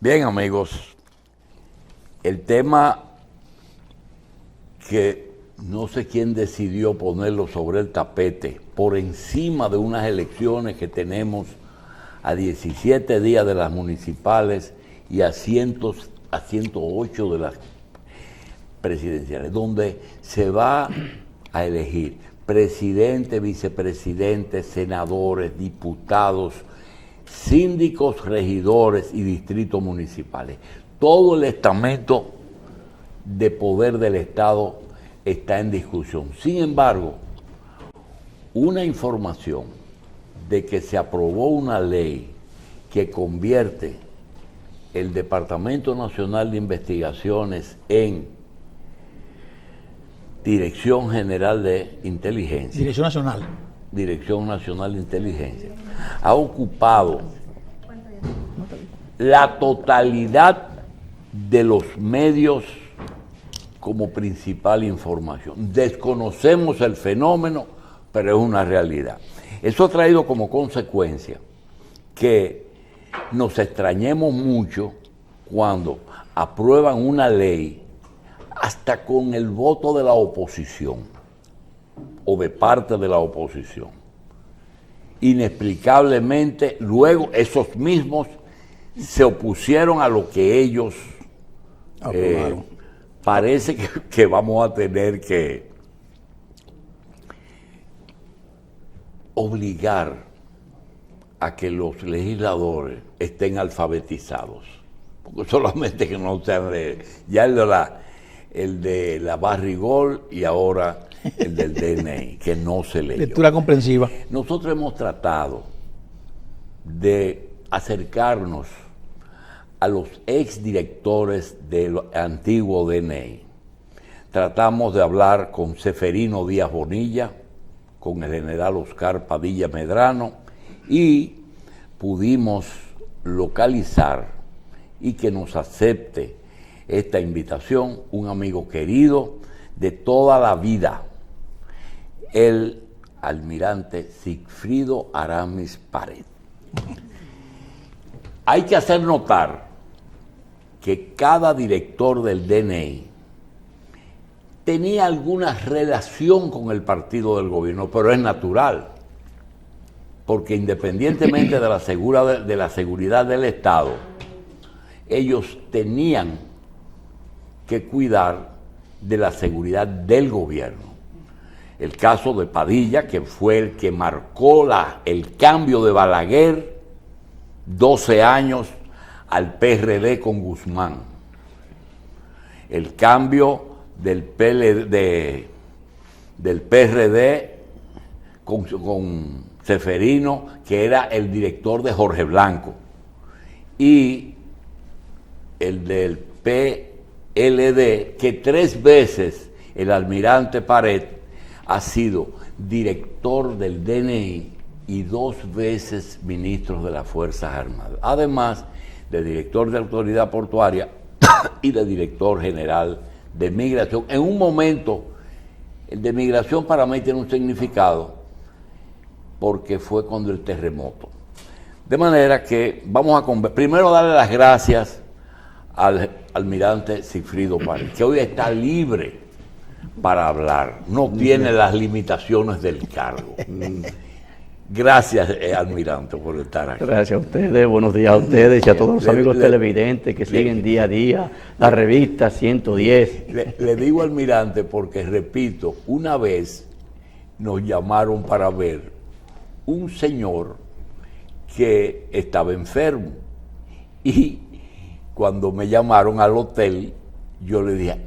Bien, amigos, el tema que no sé quién decidió ponerlo sobre el tapete, por encima de unas elecciones que tenemos a 17 días de las municipales y a 108 de las presidenciales, donde se va a elegir presidente, vicepresidente, senadores, diputados, síndicos, regidores y distritos municipales. Todo el estamento de poder del Estado está en discusión. Sin embargo, una información de que se aprobó una ley que convierte el Departamento Nacional de Investigaciones en Dirección General de Inteligencia. Dirección Nacional. Dirección Nacional de Inteligencia. Ha ocupado la totalidad de los medios como principal información. Desconocemos el fenómeno, pero es una realidad. Eso ha traído como consecuencia que nos extrañemos mucho cuando aprueban una ley hasta con el voto de la oposición o de parte de la oposición. Inexplicablemente, luego esos mismos se opusieron a lo que ellos parece que vamos a tener que obligar a que los legisladores estén alfabetizados, porque solamente que no sean ya el de la Barrigol y ahora el del DNI, que no se leyó. Lectura comprensiva. Nosotros hemos tratado de acercarnos a los exdirectores del antiguo DNI. Tratamos de hablar con Seferino Díaz Bonilla, con el general Oscar Padilla Medrano, y pudimos localizar y que nos acepte esta invitación un amigo querido de toda la vida, el almirante Sigfrido Aramis Pared. Hay que hacer notar que cada director del DNI tenía alguna relación con el partido del gobierno, pero es natural, porque independientemente de la seguridad del Estado, ellos tenían que cuidar de la seguridad del gobierno. El caso de Padilla, que fue el que marcó el cambio de Balaguer, 12 años al PRD con Guzmán. El cambio del PRD con Seferino, que era el director de Jorge Blanco, y el del PLD, que 3 veces el almirante Pared ha sido director del DNI y 2 veces ministro de las Fuerzas Armadas, además de director de Autoridad Portuaria y de director general de Migración. En un momento, el de Migración para mí tiene un significado, porque fue cuando el terremoto. De manera que vamos a primero darle las gracias al almirante Sigfrido Pared, que hoy está libre para hablar, no tiene las limitaciones del cargo. Gracias, almirante, por estar aquí. Gracias a ustedes, buenos días a ustedes y a todos los amigos televidentes que siguen día a día la revista 110. Le digo almirante porque, repito, una vez nos llamaron para ver un señor que estaba enfermo, y cuando me llamaron al hotel, yo le dije: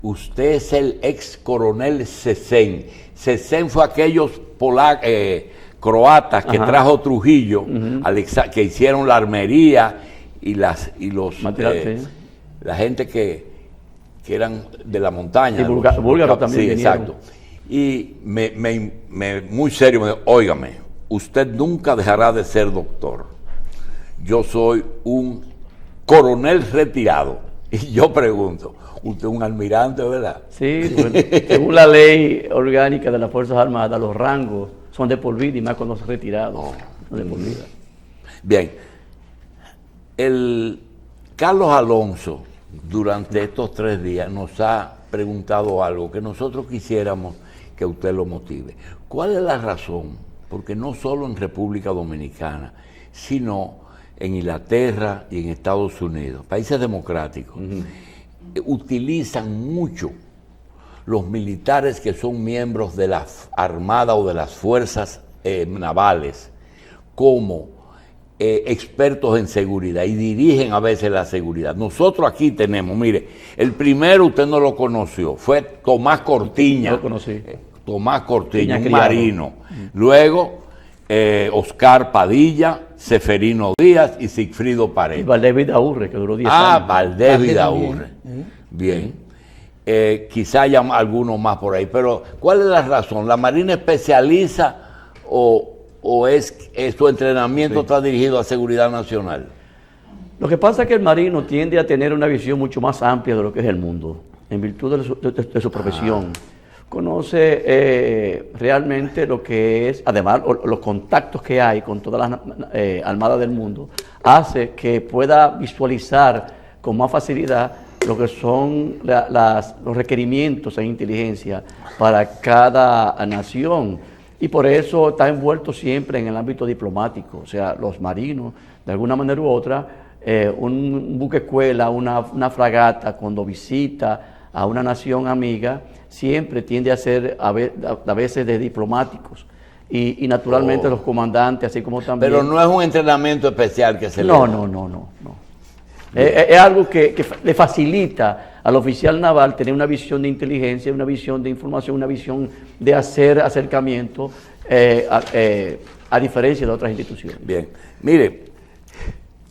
usted es el ex coronel Cesen. Cesen fue aquellos croatas que trajo Trujillo, que hicieron la armería y la gente que eran de la montaña. Y búlgaros también. Sí, exacto. Y muy serio me dijo: óigame, usted nunca dejará de ser doctor. Yo soy un coronel retirado. Y yo pregunto: usted es un almirante, ¿verdad? Sí, según la ley orgánica de las Fuerzas Armadas, los rangos son de por vida, y más con los retirados, no de por vida. Bien, el Carlos Alonso, durante estos 3 días, nos ha preguntado algo que nosotros quisiéramos que usted lo motive. ¿Cuál es la razón? Porque no solo en República Dominicana, sino en Inglaterra y en Estados Unidos, países democráticos, utilizan mucho los militares que son miembros de la Armada o de las fuerzas navales como expertos en seguridad y dirigen a veces la seguridad. Nosotros aquí tenemos, mire, el primero usted no lo conoció, fue Tomás Cortiña. No lo conocí. Tomás Cortiña, un criado. marino. Luego, Oscar Padilla, Seferino Díaz y Sigfrido Y Paredes. Valdés Vidaurre, que duró 10 años. Valdés Vidaurre. Bien. Quizá haya algunos más por ahí, pero ¿cuál es la razón? ¿La Marina especializa o es su entrenamiento está dirigido a seguridad nacional? Lo que pasa es que el marino tiende a tener una visión mucho más amplia de lo que es el mundo, en virtud de su profesión. Conoce realmente lo que es, además los contactos que hay con todas las armadas del mundo, hace que pueda visualizar con más facilidad lo que son los requerimientos en inteligencia para cada nación. Y por eso está envuelto siempre en el ámbito diplomático. O sea, los marinos, de alguna manera u otra, un buque escuela, una fragata, cuando visita a una nación amiga, siempre tiende a ser a veces de diplomáticos. Y naturalmente los comandantes, así como también... Pero no es un entrenamiento especial que se le No, da. no. Es algo que le facilita al oficial naval tener una visión de inteligencia, una visión de información, una visión de hacer acercamiento a diferencia de otras instituciones. Bien, mire,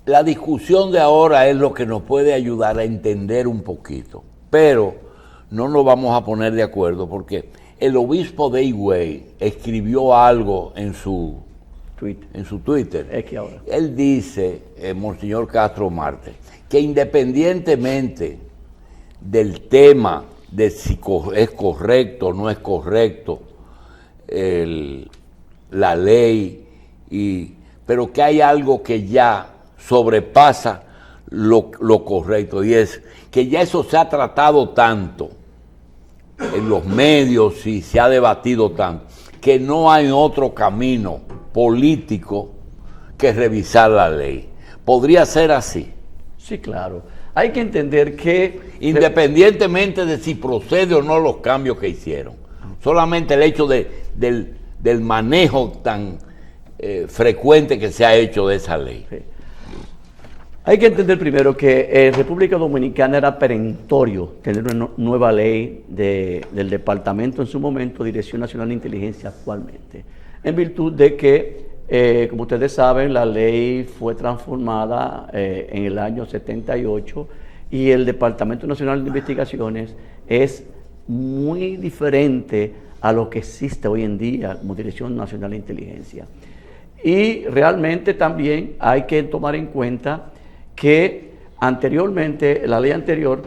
la discusión de ahora es lo que nos puede ayudar a entender un poquito, pero no nos vamos a poner de acuerdo porque el obispo de Higüey escribió algo en su Twitter. Es que ahora. Él dice, Monseñor Castro Marte, que independientemente del tema de si es correcto o no es correcto la ley, pero que hay algo que ya sobrepasa lo correcto, y es que ya eso se ha tratado tanto en los medios y se ha debatido tanto, que no hay otro camino político que revisar la ley. ¿Podría ser así? Sí, claro. Hay que entender que... Independientemente de si procede o no los cambios que hicieron. Solamente el hecho del manejo tan frecuente que se ha hecho de esa ley. Sí. Hay que entender primero que en República Dominicana era perentorio tener una nueva ley del departamento en su momento, Dirección Nacional de Inteligencia actualmente, en virtud de que, como ustedes saben, la ley fue transformada en el año 78 y el Departamento Nacional de Investigaciones es muy diferente a lo que existe hoy en día como Dirección Nacional de Inteligencia. Y realmente también hay que tomar en cuenta que anteriormente, la ley anterior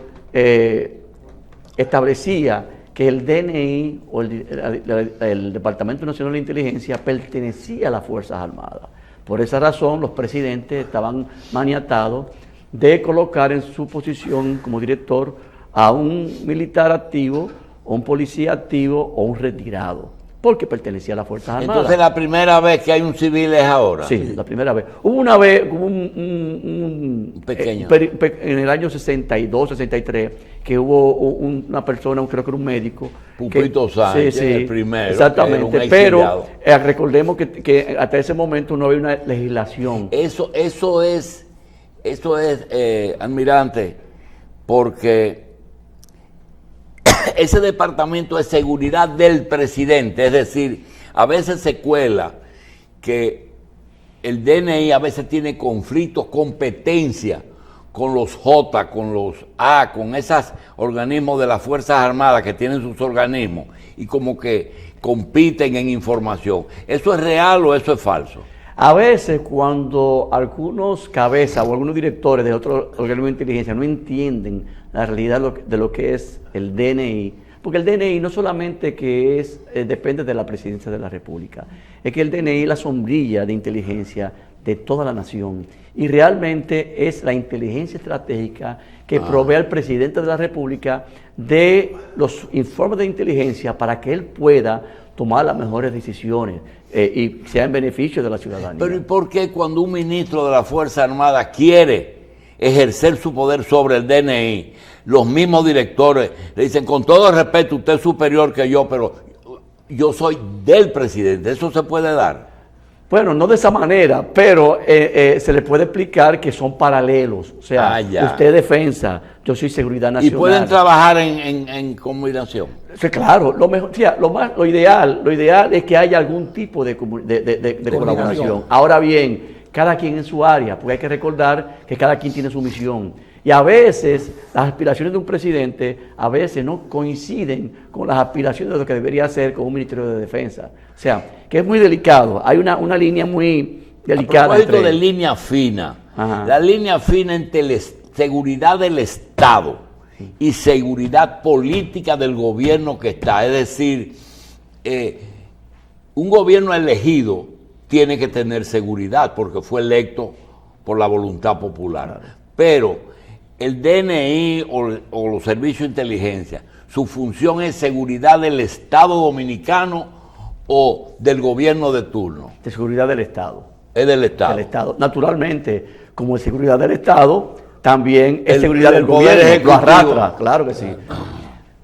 establecía que el DNI o el Departamento Nacional de Inteligencia pertenecía a las Fuerzas Armadas. Por esa razón, los presidentes estaban maniatados de colocar en su posición como director a un militar activo, o un policía activo o un retirado, porque pertenecía a las Fuerzas Armadas. Entonces, la primera vez que hay un civil es ahora. Sí, la primera vez. Hubo una vez, pequeño. En el año 62, 63, que hubo una persona, creo que era un médico. Pupito Sánchez, el primero. Exactamente, pero recordemos que hasta ese momento no había una legislación. Eso es, almirante, porque ese departamento de seguridad del presidente, es decir, a veces se cuela que el DNI a veces tiene conflictos, competencia con los J, con los A, con esos organismos de las Fuerzas Armadas que tienen sus organismos y como que compiten en información. ¿Eso es real o eso es falso? A veces cuando algunos cabezas o algunos directores de otros organismos de inteligencia no entienden la realidad de lo que es el DNI, porque el DNI no solamente que depende de la presidencia de la República, es que el DNI es la sombrilla de inteligencia de toda la nación. Y realmente es la inteligencia estratégica que provee al presidente de la República de los informes de inteligencia para que él pueda tomar las mejores decisiones y sea en beneficio de la ciudadanía. Pero ¿y por qué cuando un ministro de la Fuerza Armada quiere ejercer su poder sobre el DNI, los mismos directores le dicen, con todo el respeto, usted es superior que yo, pero yo soy del presidente? ¿Eso se puede dar? Bueno, no de esa manera, pero se le puede explicar que son paralelos. O sea, usted es defensa, yo soy seguridad nacional. ¿Y pueden trabajar en combinación? Sí, claro, lo ideal es que haya algún tipo de colaboración. Ahora bien, cada quien en su área, porque hay que recordar que cada quien tiene su misión. Y a veces las aspiraciones de un presidente a veces no coinciden con las aspiraciones de lo que debería hacer con un Ministerio de Defensa. O sea, que es muy delicado. Hay una línea muy delicada. A propósito de línea fina, la línea fina entre seguridad del Estado y seguridad política del gobierno que está. Es decir, un gobierno elegido tiene que tener seguridad porque fue electo por la voluntad popular. Claro. Pero el DNI o los servicios de inteligencia, su función es seguridad del Estado dominicano o del gobierno de turno. De seguridad del Estado. Es del Estado. Del Estado. Naturalmente, como es seguridad del Estado, también es seguridad del gobierno. Lo arrastra, claro que sí.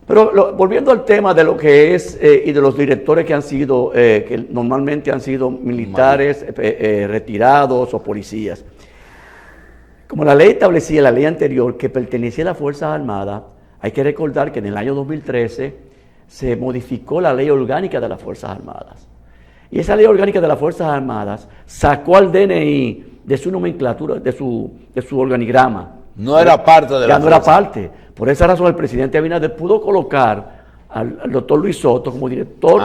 Pero volviendo al tema de lo que es y de los directores que han sido, que normalmente han sido militares retirados o policías. Como la ley establecía, la ley anterior, que pertenecía a las Fuerzas Armadas, hay que recordar que en el año 2013 se modificó la ley orgánica de las Fuerzas Armadas. Y esa ley orgánica de las Fuerzas Armadas sacó al DNI de su nomenclatura, de su organigrama. No era parte de la Ya no era parte. Por esa razón el presidente Abinader pudo colocar al doctor Luis Soto como director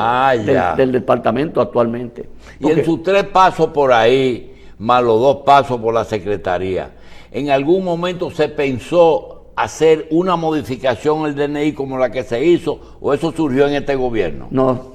del departamento actualmente. Y en sus 3 pasos por ahí, más los 2 pasos por la secretaría, ¿en algún momento se pensó hacer una modificación al DNI como la que se hizo o eso surgió en este gobierno? No,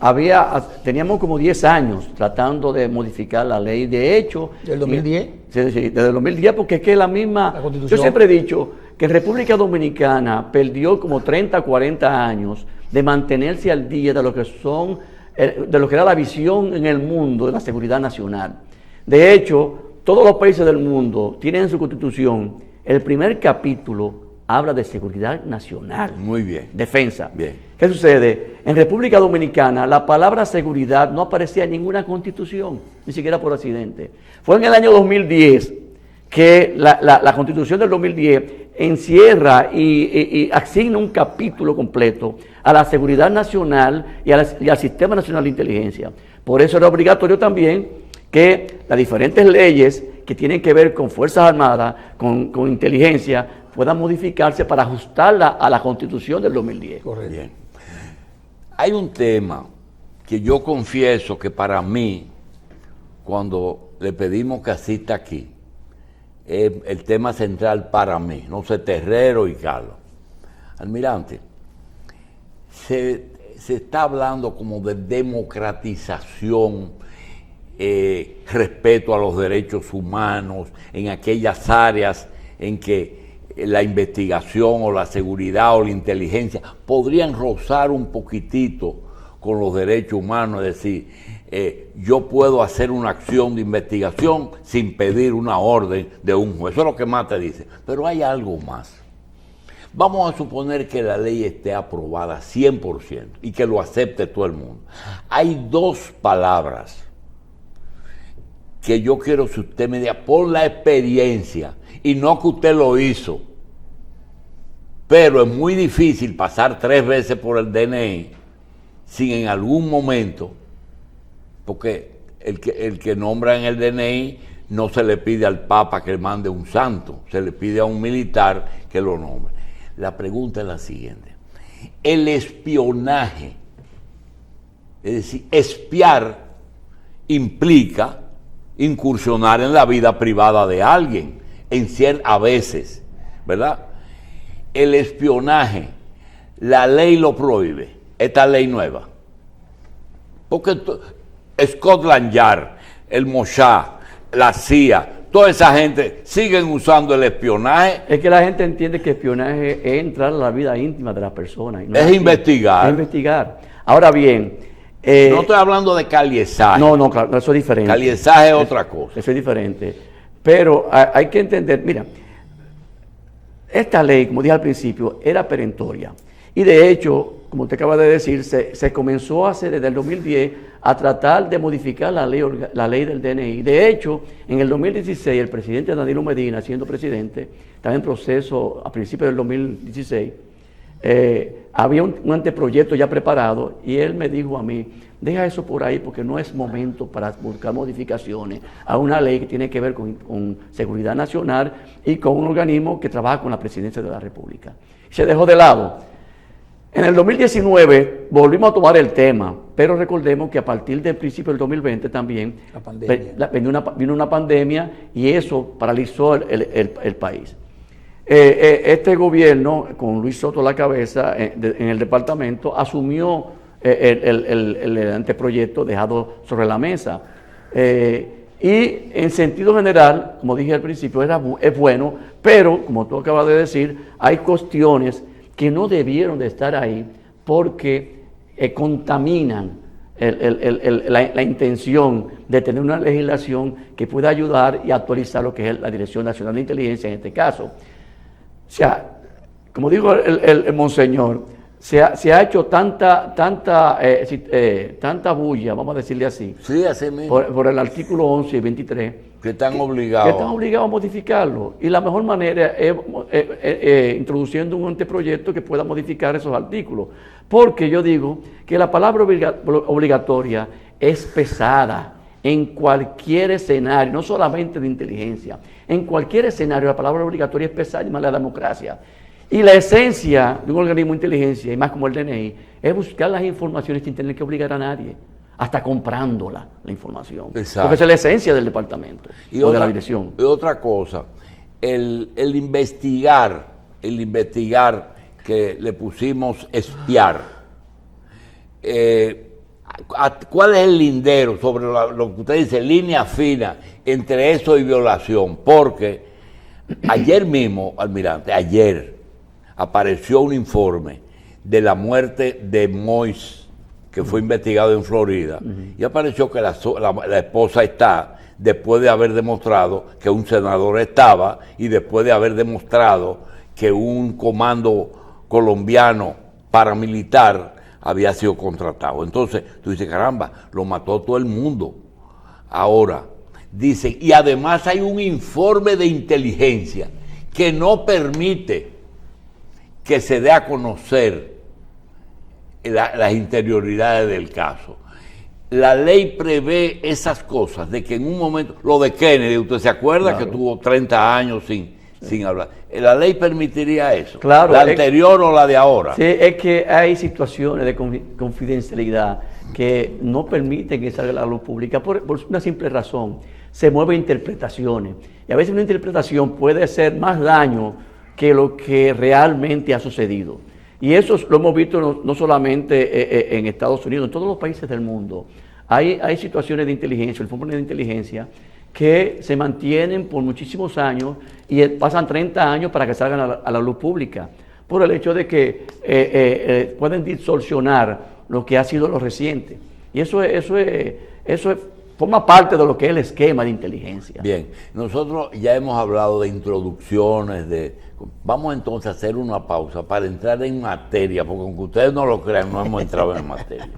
teníamos como 10 años tratando de modificar la ley. De hecho... ¿Del 2010? Sí, desde el 2010, porque es que la misma... La Constitución. Yo siempre he dicho que República Dominicana perdió como 30, 40 años de mantenerse al día de lo que son, de lo que era la visión en el mundo de la seguridad nacional. De hecho, todos los países del mundo tienen en su constitución, el primer capítulo habla de seguridad nacional. Muy bien. Defensa. Bien. ¿Qué sucede? En República Dominicana la palabra seguridad no aparecía en ninguna constitución, ni siquiera por accidente. Fue en el año 2010 que la constitución del 2010 encierra y asigna un capítulo completo a la seguridad nacional y al Sistema Nacional de Inteligencia. Por eso era obligatorio también que las diferentes leyes que tienen que ver con Fuerzas Armadas, con inteligencia, puedan modificarse para ajustarla a la Constitución del 2010. Correcto. Bien. Hay un tema que yo confieso que para mí, cuando le pedimos que asista aquí, es el tema central para mí, no sé, Terrero y Carlos. Almirante, se está hablando como de democratización, respeto a los derechos humanos en aquellas áreas en que la investigación o la seguridad o la inteligencia podrían rozar un poquitito con los derechos humanos, es decir, yo puedo hacer una acción de investigación sin pedir una orden de un juez. Eso es lo que más te dice. Pero hay algo más. Vamos a suponer que la ley esté aprobada 100% y que lo acepte todo el mundo. Hay 2 palabras que yo quiero que usted me diga por la experiencia, y no que usted lo hizo, pero es muy difícil pasar 3 veces por el DNI sin en algún momento, porque el que nombra en el DNI no se le pide al Papa que le mande un santo, se le pide a un militar que lo nombre. La pregunta es la siguiente: el espionaje, es decir, espiar implica incursionar en la vida privada de alguien, a veces, ¿verdad? El espionaje, la ley lo prohíbe, esta ley nueva. Porque Scotland Yard, el Mossad, la CIA, toda esa gente siguen usando el espionaje. Es que la gente entiende que espionaje es entrar a la vida íntima de las personas. Y no Es investigar. Es investigar. Ahora bien... no estoy hablando de caliezaje. No, claro, eso es diferente. Caliezaje es otra cosa. Eso es diferente. Pero hay que entender, mira, esta ley, como dije al principio, era perentoria. Y de hecho, como usted acaba de decir, se comenzó a hacer desde el 2010 a tratar de modificar la ley del DNI. De hecho, en el 2016, el presidente Danilo Medina, siendo presidente, estaba en proceso a principios del 2016, había un anteproyecto ya preparado y él me dijo a mí, deja eso por ahí porque no es momento para buscar modificaciones a una ley que tiene que ver con seguridad nacional y con un organismo que trabaja con la presidencia de la República. Se dejó de lado. En el 2019 volvimos a tomar el tema, pero recordemos que a partir del principio del 2020 también vino una pandemia y eso paralizó el país. Este gobierno, con Luis Soto a la cabeza en el departamento, asumió el anteproyecto dejado sobre la mesa. Y en sentido general, como dije al principio, es bueno, pero como tú acabas de decir, hay cuestiones que no debieron de estar ahí porque contaminan la intención de tener una legislación que pueda ayudar y actualizar lo que es la Dirección Nacional de Inteligencia en este caso. O sea, como dijo el monseñor, se ha hecho tanta bulla, vamos a decirle así, sí, así mismo, por el artículo 11 y 23, que están obligados a modificarlo. Y la mejor manera es introduciendo un anteproyecto que pueda modificar esos artículos. Porque yo digo que la palabra obligatoria es pesada en cualquier escenario, no solamente de inteligencia. En cualquier escenario la palabra obligatoria es pesada y más la democracia. Y la esencia de un organismo de inteligencia, y más como el DNI, es buscar las informaciones sin tener que obligar a nadie, hasta comprándola, la información. Exacto. Porque esa es la esencia del departamento o de la dirección. Y otra cosa, el investigar que le pusimos espiar, ¿cuál es el lindero sobre lo que usted dice, línea fina entre eso y violación? Porque ayer mismo, almirante, apareció un informe de la muerte de Mois, que fue investigado en Florida, y apareció que la esposa está, después de haber demostrado que un senador estaba, y después de haber demostrado que un comando colombiano paramilitar había sido contratado. Entonces, tú dices, caramba, lo mató todo el mundo. Ahora, dicen, y además hay un informe de inteligencia que no permite que se dé a conocer las interioridades del caso. La ley prevé esas cosas, de que en un momento, lo de Kennedy, ¿usted se acuerda? Claro. Que tuvo 30 años sin hablar. ¿La ley permitiría eso? Claro. ¿La anterior o la de ahora? Sí, es que hay situaciones de confidencialidad que no permiten que salga a la luz pública por una simple razón. Se mueven interpretaciones. Y a veces una interpretación puede hacer más daño que lo que realmente ha sucedido. Y eso lo hemos visto no solamente en Estados Unidos, en todos los países del mundo. Hay situaciones de inteligencia, informes de inteligencia, que se mantienen por muchísimos años y pasan 30 años para que salgan a la luz pública, por el hecho de que pueden distorsionar lo que ha sido lo reciente. Y eso forma parte de lo que es el esquema de inteligencia. Bien, nosotros ya hemos hablado de introducciones, vamos entonces a hacer una pausa para entrar en materia, porque aunque ustedes no lo crean, no hemos entrado en materia.